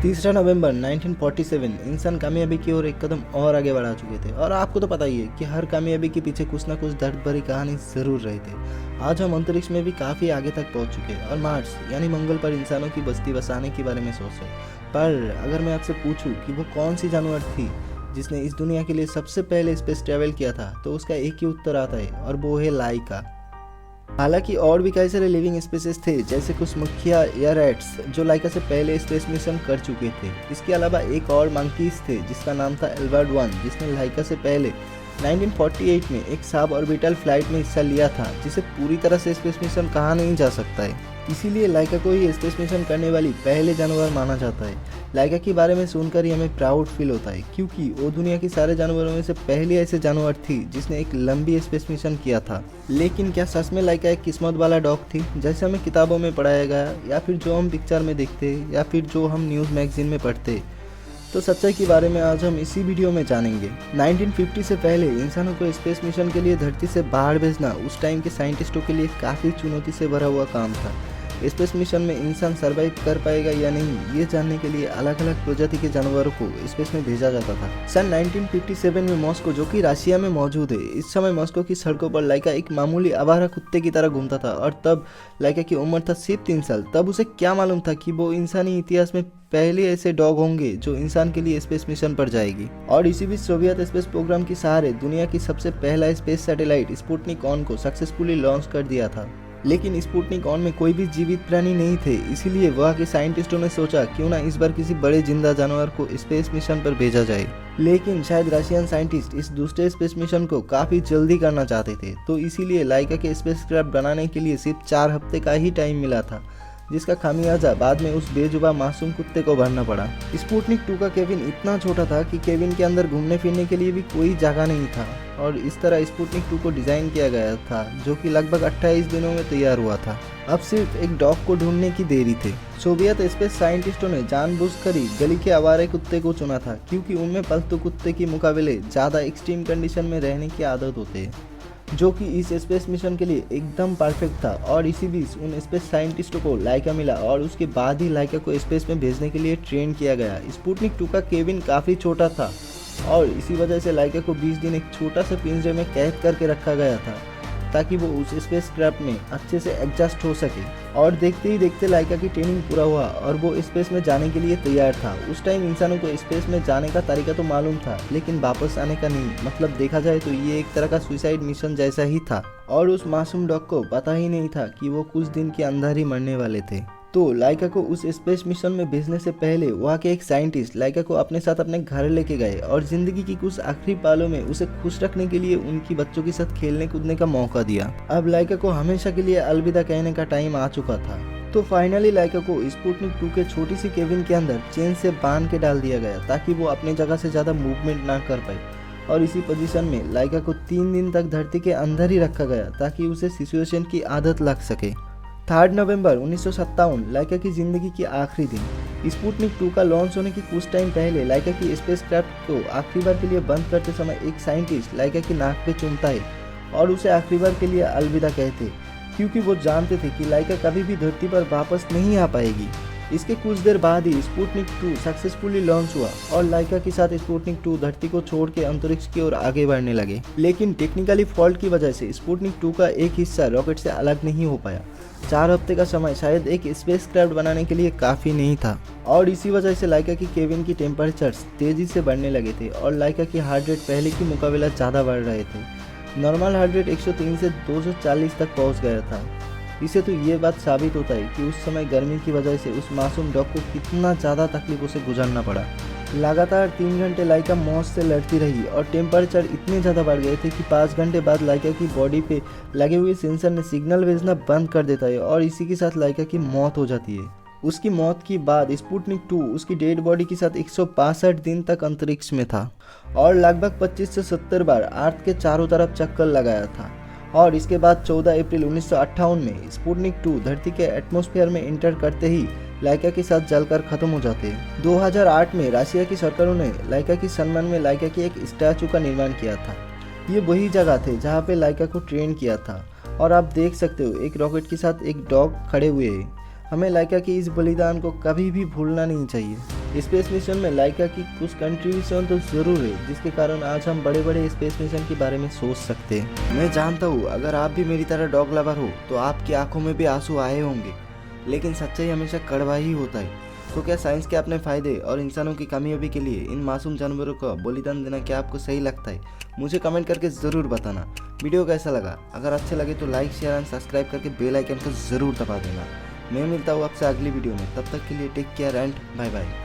3 नवंबर 1947 इंसान कामयाबी की ओर एक कदम और आगे बढ़ा चुके थे। और आपको तो पता ही है कि हर कामयाबी के पीछे कुछ ना कुछ दर्द भरी कहानी जरूर रही थी। आज हम अंतरिक्ष में भी काफ़ी आगे तक पहुंच चुके हैं और मार्स यानी मंगल पर इंसानों की बस्ती बसाने के बारे में सोच रहे हैं। पर अगर मैं आपसे पूछूं कि वो कौन सी जानवर थी जिसने इस दुनिया के लिए सबसे पहले स्पेस ट्रैवल किया था, तो उसका एक ही उत्तर आता है और वो है लाइका। हालांकि और भी कई सारे लिविंग स्पीसीज थे, जैसे कुछ मुखिया या रैट्स जो लाइका से पहले स्पेस मिशन कर चुके थे। इसके अलावा एक और मंकीज थे जिसका नाम था एल्बर्ट 1, जिसने लाइका से पहले 1948 में एक सब ऑर्बिटल फ्लाइट में हिस्सा लिया था, जिसे पूरी तरह से स्पेस मिशन कहा नहीं जा सकता है। इसीलिए लाइका को ही स्पेस मिशन करने वाली पहले जानवर माना जाता है। लाइका के बारे में सुनकर ही हमें प्राउड फील होता है, क्योंकि वो दुनिया के सारे जानवरों में से पहली ऐसे जानवर थी जिसने एक लंबी स्पेस मिशन किया था। लेकिन क्या सच में लाइका एक किस्मत वाला डॉग थी, जैसे हमें किताबों में पढ़ाया गया, या फिर जो हम पिक्चर में देखते, या फिर जो हम न्यूज़ मैगजीन में पढ़ते? तो सच्चाई के बारे में आज हम इसी वीडियो में जानेंगे। 1950 से पहले इंसानों को स्पेस मिशन के लिए धरती से बाहर भेजना उस टाइम के साइंटिस्टों के लिए काफ़ी चुनौती से भरा हुआ काम था। स्पेस मिशन में इंसान सर्वाइव कर पाएगा या नहीं, ये जानने के लिए अलग अलग प्रजाति के जानवरों को स्पेस में भेजा जाता था। सन 1957 में मॉस्को, जो कि रशिया में मौजूद है, इस समय मॉस्को की सड़कों पर लाइका एक मामूली आवारा कुत्ते की तरह घूमता था। और तब लाइका की उम्र था सिर्फ 3 साल। तब उसे क्या मालूम था कि वो इंसानी इतिहास में पहले ऐसे डॉग होंगे जो इंसान के लिए स्पेस मिशन पर जाएगी। और इसी बीच सोवियत स्पेस प्रोग्राम के सहारे दुनिया की सबसे पहला स्पेस सैटेलाइट स्पुतनिक ऑन को सक्सेसफुली लॉन्च कर दिया था। लेकिन स्पुतनिक ऑन में कोई भी जीवित प्राणी नहीं थे, इसीलिए वहाँ के साइंटिस्टों ने सोचा क्यों ना इस बार किसी बड़े जिंदा जानवर को स्पेस मिशन पर भेजा जाए। लेकिन शायद रशियन साइंटिस्ट इस दूसरे स्पेस मिशन को काफ़ी जल्दी करना चाहते थे, तो इसीलिए लाइका के स्पेसक्राफ्ट बनाने के लिए सिर्फ 4 हफ्ते का ही टाइम मिला था, जिसका खामियाजा बाद में उस बेजुबा मासूम कुत्ते को भरना पड़ा। स्पुतनिक 2 का केबिन इतना छोटा था कि केबिन के अंदर घूमने फिरने के लिए भी कोई जगह नहीं था, और इस तरह स्पुतनिक 2 को डिज़ाइन किया गया था, जो कि लगभग 28 दिनों में तैयार हुआ था। अब सिर्फ एक डॉग को ढूंढने की देरी थी। सोवियत स्पेस साइंटिस्टों ने जानबूझकर ही गली के आवारे कुत्ते को चुना था, क्योंकि उनमें पालतू कुत्ते के मुकाबले ज़्यादा एक्सट्रीम कंडीशन में रहने की आदत होती है, जो कि इस स्पेस मिशन के लिए एकदम परफेक्ट था। और इसी बीच उन स्पेस साइंटिस्टों को लाइका मिला, और उसके बाद ही लाइका को स्पेस में भेजने के लिए ट्रेन किया गया। स्पुतनिक 2 का केबिन काफ़ी छोटा था, और इसी वजह से लाइका को 20 दिन एक छोटा सा पिंजरे में कैद करके रखा गया था, ताकि वो उस स्पेस क्राफ्ट में अच्छे से एडजस्ट हो सके। और देखते ही देखते लाइका की ट्रेनिंग पूरा हुआ और वो स्पेस में जाने के लिए तैयार था। उस टाइम इंसानों को स्पेस में जाने का तरीका तो मालूम था, लेकिन वापस आने का नहीं। मतलब देखा जाए तो ये एक तरह का सुसाइड मिशन जैसा ही था, और उस मासूम डॉग को पता ही नहीं था कि वो कुछ दिन के अंदर ही मरने वाले थे। तो लाइका को उस स्पेस मिशन में भेजने से पहले वहाँ के एक साइंटिस्ट लाइका को अपने साथ अपने घर लेके गए, और जिंदगी की कुछ आखिरी पालों में उसे खुश रखने के लिए उनकी बच्चों के साथ खेलने कूदने का मौका दिया। अब लाइका को हमेशा के लिए अलविदा कहने का टाइम आ चुका था। तो फाइनली लाइका को स्पुतनिक 2 के छोटी सी केबिन के अंदर चेन से बांध के डाल दिया गया, ताकि वो अपनी जगह से ज़्यादा मूवमेंट ना कर पाए। और इसी पोजीशन में लाइका को 3 दिन तक धरती के अंदर ही रखा गया, ताकि उसे सिचुएशन की आदत लग सके। 3 नवंबर 1957 लाइका की जिंदगी की आखिरी दिन। स्पुतनिक 2 का लॉन्च होने की कुछ टाइम पहले लाइका की स्पेसक्राफ्ट को आखिरी बार के लिए बंद करते समय एक साइंटिस्ट लाइका की नाक पे चूमता है और उसे आखिरी बार के लिए अलविदा कहते, क्योंकि वो जानते थे कि लाइका कभी भी धरती पर वापस नहीं आ पाएगी। इसके कुछ देर बाद ही स्पुतनिक 2 सक्सेसफुली लॉन्च हुआ, और लाइका के साथ स्पुतनिक 2 धरती को छोड़ के अंतरिक्ष की ओर आगे बढ़ने लगे। लेकिन टेक्निकली फॉल्ट की वजह से स्पुतनिक 2 का एक हिस्सा रॉकेट से अलग नहीं हो पाया। 4 हफ्ते का समय शायद एक स्पेसक्राफ्ट बनाने के लिए काफ़ी नहीं था, और इसी वजह से लाइका की केबिन की टेम्परेचर्स तेज़ी से बढ़ने लगे थे, और लाइका की हार्ट रेट पहले की मुकाबला ज़्यादा बढ़ रहे थे। नॉर्मल हार्ट रेट 103 से 240 तक पहुंच गया था। इससे तो ये बात साबित होता है कि उस समय गर्मी की वजह से उस मासूम डॉग को कितना ज़्यादा तकलीफों से गुजरना पड़ा। लगातार 3 घंटे लाइका मौत से लड़ती रही, और टेम्परेचर इतने ज़्यादा बढ़ गए थे कि 5 घंटे बाद लाइका की बॉडी पे लगे हुए सेंसर ने सिग्नल भेजना बंद कर देता है, और इसी के साथ लाइका की मौत हो जाती है। उसकी मौत के बाद स्पुतनिक 2 उसकी डेड बॉडी के साथ 165 दिन तक अंतरिक्ष में था, और लगभग 25 से 70 बार अर्थ के चारों तरफ चक्कर लगाया था। और इसके बाद 14 अप्रैल 1958 में स्पुतनिक 2 धरती के एटमॉस्फेयर में इंटर करते ही लाइका के साथ जलकर खत्म हो जाते हैं। 2008 में रशिया की सरकारों ने लाइका के सम्मान में लाइका की एक स्टैचू का निर्माण किया था। ये वही जगह थे जहाँ पे लाइका को ट्रेन किया था, और आप देख सकते हो एक रॉकेट के साथ एक डॉग खड़े हुए हैं। हमें लाइका के इस बलिदान को कभी भी भूलना नहीं चाहिए। स्पेस मिशन में लाइका की कुछ कंट्रीब्यूशन तो ज़रूर है, जिसके कारण आज हम बड़े बड़े स्पेस मिशन के बारे में सोच सकते हैं। मैं जानता हूँ अगर आप भी मेरी तरह डॉग लवर हो तो आपकी आंखों में भी आंसू आए होंगे, लेकिन सच्चाई हमेशा कड़वा ही होता है। तो क्या साइंस के अपने फ़ायदे और इंसानों की कामयाबी के लिए इन मासूम जानवरों का बलिदान देना क्या आपको सही लगता है? मुझे कमेंट करके ज़रूर बताना। वीडियो कैसा लगा? अगर अच्छे लगे तो लाइक, शेयर एंड सब्सक्राइब करके बेल आइकन को ज़रूर दबा देना। मैं मिलता हूँ आपसे अगली वीडियो में, तब तक के लिए take care and bye bye.